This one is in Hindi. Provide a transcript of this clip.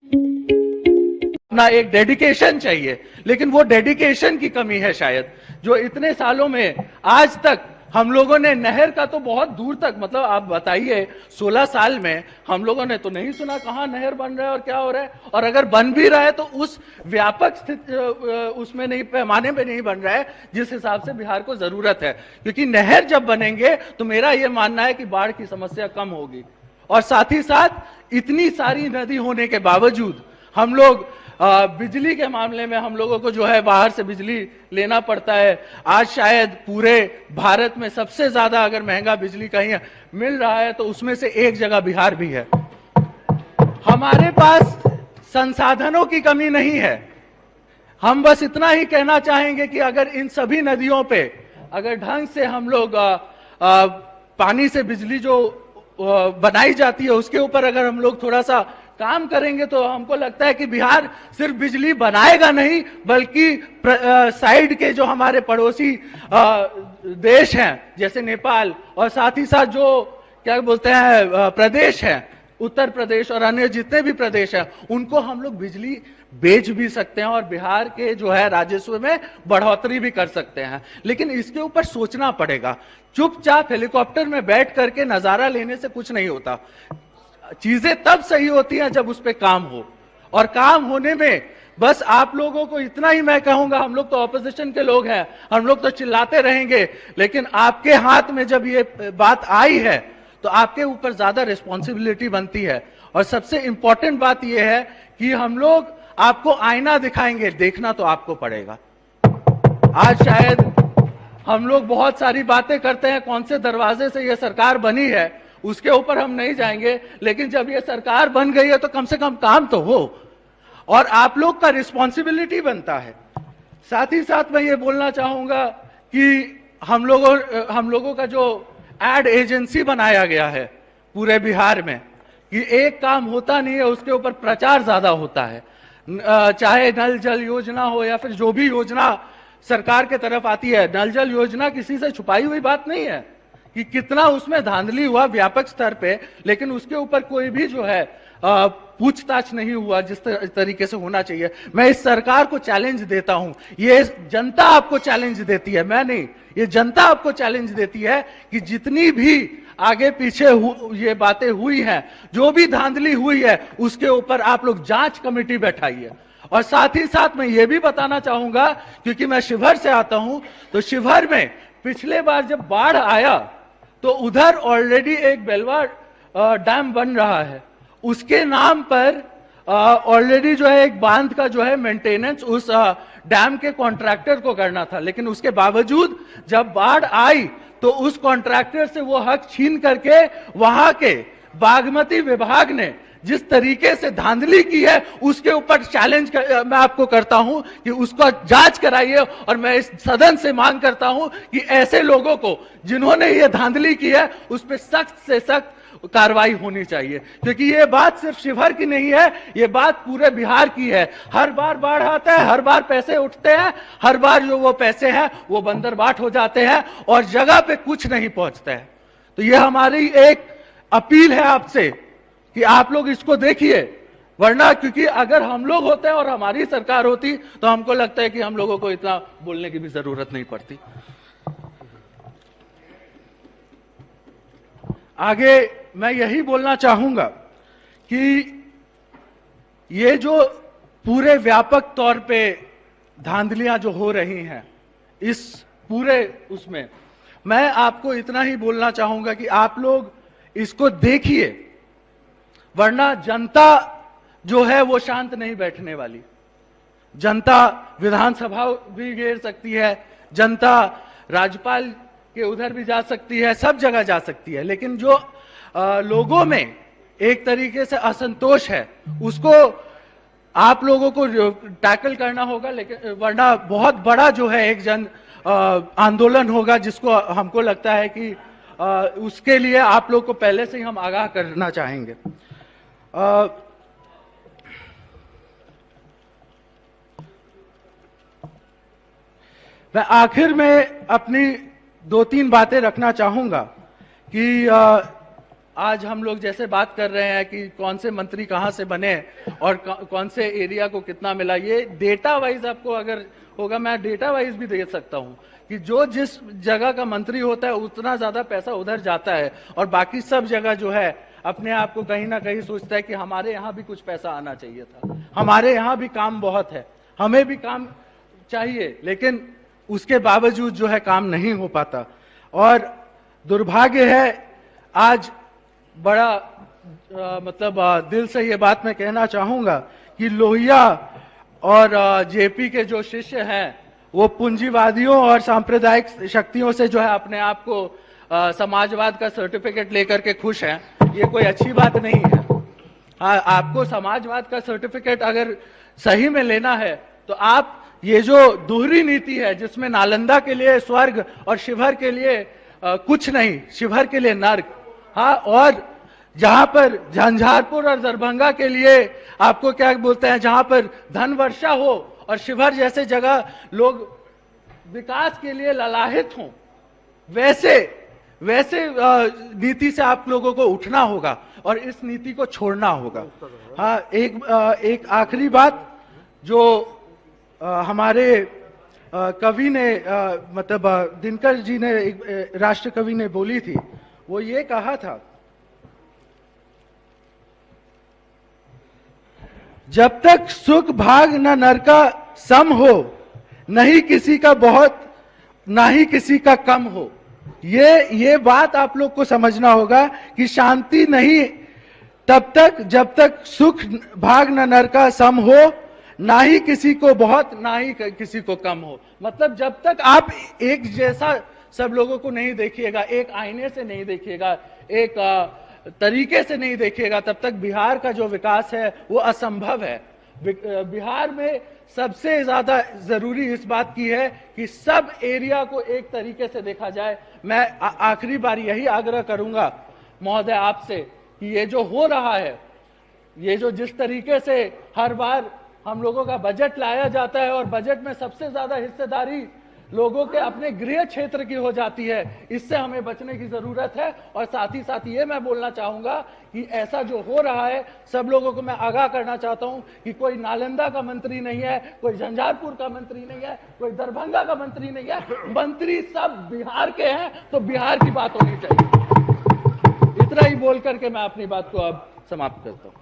अपना एक डेडिकेशन चाहिए, लेकिन वो डेडिकेशन की कमी है शायद, जो इतने सालों में आज तक हम लोगों ने नहर का तो बहुत दूर तक, मतलब आप बताइए 16 साल में हम लोगों ने तो नहीं सुना कहां नहर बन रहा है और क्या हो रहा है, और अगर बन भी रहा है तो उस व्यापक स्थिति उसमें नहीं, पैमाने पे नहीं बन रहा है जिस हिसाब से बिहार को जरूरत है। क्योंकि नहर जब बनेंगे तो मेरा यह मानना है कि बाढ़ की समस्या कम होगी, और साथ ही साथ इतनी सारी नदी होने के बावजूद हम लोग बिजली के मामले में हम लोगों को जो है बाहर से बिजली लेना पड़ता है। आज शायद पूरे भारत में सबसे ज्यादा अगर महंगा बिजली कहीं मिल रहा है तो उसमें से एक जगह बिहार भी है। हमारे पास संसाधनों की कमी नहीं है। हम बस इतना ही कहना चाहेंगे कि अगर इन सभी नदियों पे अगर ढंग से हम लोग पानी से बिजली जो बनाई जाती है उसके ऊपर अगर हम लोग थोड़ा सा काम करेंगे तो हमको लगता है कि बिहार सिर्फ बिजली बनाएगा नहीं, बल्कि साइड के जो हमारे पड़ोसी देश हैं जैसे नेपाल, और साथ ही साथ जो क्या बोलते हैं प्रदेश हैं, उत्तर प्रदेश और अन्य जितने भी प्रदेश हैं, उनको हम लोग बिजली बेच भी सकते हैं और बिहार के जो है राजस्व में बढ़ोतरी भी कर सकते हैं। लेकिन इसके ऊपर सोचना पड़ेगा। चुपचाप हेलीकॉप्टर में बैठ करके नजारा लेने से कुछ नहीं होता। चीजें तब सही होती हैं जब उस पर काम हो, और काम होने में बस आप लोगों को इतना ही मैं कहूंगा, हम लोग तो ऑपोजिशन के लोग हैं, हम लोग तो चिल्लाते रहेंगे, लेकिन आपके हाथ में जब ये बात आई है तो आपके ऊपर ज्यादा रिस्पॉन्सिबिलिटी बनती है। और सबसे इंपॉर्टेंट बात यह है कि हम लोग आपको आईना दिखाएंगे, देखना तो आपको पड़ेगा। आज शायद हम लोग बहुत सारी बातें करते हैं, कौन से दरवाजे से यह सरकार बनी है उसके ऊपर हम नहीं जाएंगे, लेकिन जब यह सरकार बन गई है तो कम से कम काम तो हो, और आप लोग का रिस्पॉन्सिबिलिटी बनता है। साथ ही साथ मैं ये बोलना चाहूंगा कि हम लोगों का जो एड एजेंसी बनाया गया है पूरे बिहार में, कि एक काम होता नहीं है उसके ऊपर प्रचार ज्यादा होता है। चाहे नल जल योजना हो या फिर जो भी योजना सरकार के तरफ आती है, नल जल योजना किसी से छुपाई हुई बात नहीं है कि कितना उसमें धांधली हुआ व्यापक स्तर पे, लेकिन उसके ऊपर कोई भी जो है पूछताछ नहीं हुआ जिस तरीके से होना चाहिए। मैं इस सरकार को चैलेंज देता हूं, ये जनता आपको चैलेंज देती है, मैं नहीं, ये जनता आपको चैलेंज देती है कि जितनी भी आगे पीछे ये बातें हुई हैं, जो भी धांधली हुई है, उसके ऊपर आप लोग जांच कमेटी बैठाइए। और साथ ही साथ मैं ये भी बताना चाहूंगा, क्योंकि मैं शिवहर से आता हूं, तो शिवहर में पिछले बार जब बाढ़ आया तो उधर ऑलरेडी एक बेलवा डैम बन रहा है, उसके नाम पर ऑलरेडी जो है एक बांध का जो है मेंटेनेंस उस डैम के कॉन्ट्रैक्टर को करना था। लेकिन उसके बावजूद जब बाढ़ आई तो उस कॉन्ट्रैक्टर से वो हक छीन करके वहां के बागमती विभाग ने जिस तरीके से धांधली की है उसके ऊपर चैलेंज मैं आपको करता हूं कि उसका जांच कराइए। और मैं इस सदन से मांग करता हूं कि ऐसे लोगों को जिन्होंने ये धांधली की है उस पर सख्त से सख्त कार्रवाई होनी चाहिए, क्योंकि ये बात सिर्फ शिवहर की नहीं है, ये बात पूरे बिहार की है। हर बार बाढ़ आता है, हर बार पैसे उठते हैं, हर बार जो वो पैसे हैं वो बंदरबाट हो जाते हैं और जगह पे कुछ नहीं पहुंचता है। तो ये हमारी एक अपील है आपसे कि आप लोग इसको देखिए, वरना क्योंकि अगर हम लोग होते हैं और हमारी सरकार होती तो हमको लगता है कि हम लोगों को इतना बोलने की भी जरूरत नहीं पड़ती। आगे मैं यही बोलना चाहूंगा कि ये जो पूरे व्यापक तौर पे धांधलियां जो हो रही हैं इस पूरे उसमें, मैं आपको इतना ही बोलना चाहूंगा कि आप लोग इसको देखिए, वरना जनता जो है वो शांत नहीं बैठने वाली। जनता विधानसभा भी घेर सकती है, जनता राज्यपाल के उधर भी जा सकती है, सब जगह जा सकती है, लेकिन जो लोगों में एक तरीके से असंतोष है उसको आप लोगों को टैकल करना होगा। लेकिन वरना बहुत बड़ा जो है एक जन आंदोलन होगा जिसको हमको लगता है कि उसके लिए आप लोग को पहले से ही हम आगाह करना चाहेंगे। मैं आखिर में अपनी 2-3 बातें रखना चाहूंगा कि आज हम लोग जैसे बात कर रहे हैं कि कौन से मंत्री कहां से बने और कौन से एरिया को कितना मिला, ये डेटा वाइज आपको अगर होगा, मैं डेटा वाइज भी दे सकता हूं कि जो जिस जगह का मंत्री होता है उतना ज्यादा पैसा उधर जाता है, और बाकी सब जगह जो है अपने आप को कहीं ना कहीं सोचता है कि हमारे यहाँ भी कुछ पैसा आना चाहिए था, हमारे यहाँ भी काम बहुत है, हमें भी काम चाहिए, लेकिन उसके बावजूद जो है काम नहीं हो पाता। और दुर्भाग्य है, आज बड़ा दिल से ये बात मैं कहना चाहूंगा कि लोहिया और जेपी के जो शिष्य हैं वो पूंजीवादियों और सांप्रदायिक शक्तियों से जो है अपने आप को समाजवाद का सर्टिफिकेट लेकर के खुश हैं। ये कोई अच्छी बात नहीं है। आपको समाजवाद का सर्टिफिकेट अगर सही में लेना है तो आप ये जो दोहरी नीति है जिसमें नालंदा के लिए स्वर्ग और शिवहर के लिए कुछ नहीं, शिवहर के लिए नर्क, हाँ, और जहां पर झंझारपुर और दरभंगा के लिए आपको क्या बोलते हैं, जहां पर धन वर्षा हो और शिवहर जैसे जगह लोग विकास के लिए ललाहित हों, वैसे नीति से आप लोगों को उठना होगा और इस नीति को छोड़ना होगा। हाँ, एक आखिरी बात जो हमारे कवि ने दिनकर जी ने, राष्ट्र कवि ने बोली थी, वो ये कहा था, जब तक सुख भाग न नरका सम हो, नहीं किसी का बहुत ना ही किसी का कम हो। ये बात आप लोग को समझना होगा कि शांति नहीं तब तक जब तक सुख भाग न नरका सम हो, ना ही किसी को बहुत ना ही किसी को कम हो। मतलब जब तक आप एक जैसा सब लोगों को नहीं देखिएगा, एक आईने से नहीं देखिएगा, एक तरीके से नहीं देखिएगा, तब तक बिहार का जो विकास है वो असंभव है। बिहार में सबसे ज्यादा जरूरी इस बात की है कि सब एरिया को एक तरीके से देखा जाए। मैं आखिरी बार यही आग्रह करूंगा महोदय आपसे कि ये जो हो रहा है, ये जो जिस तरीके से हर बार हम लोगों का बजट लाया जाता है और बजट में सबसे ज्यादा हिस्सेदारी लोगों के अपने गृह क्षेत्र की हो जाती है, इससे हमें बचने की जरूरत है। और साथ ही साथ ये मैं बोलना चाहूंगा कि ऐसा जो हो रहा है, सब लोगों को मैं आगाह करना चाहता हूं कि कोई नालंदा का मंत्री नहीं है, कोई झंझारपुर का मंत्री नहीं है, कोई दरभंगा का मंत्री नहीं है, मंत्री सब बिहार के हैं, तो बिहार की बात होनी चाहिए। इतना ही बोल करके मैं अपनी बात को अब समाप्त करता हूं।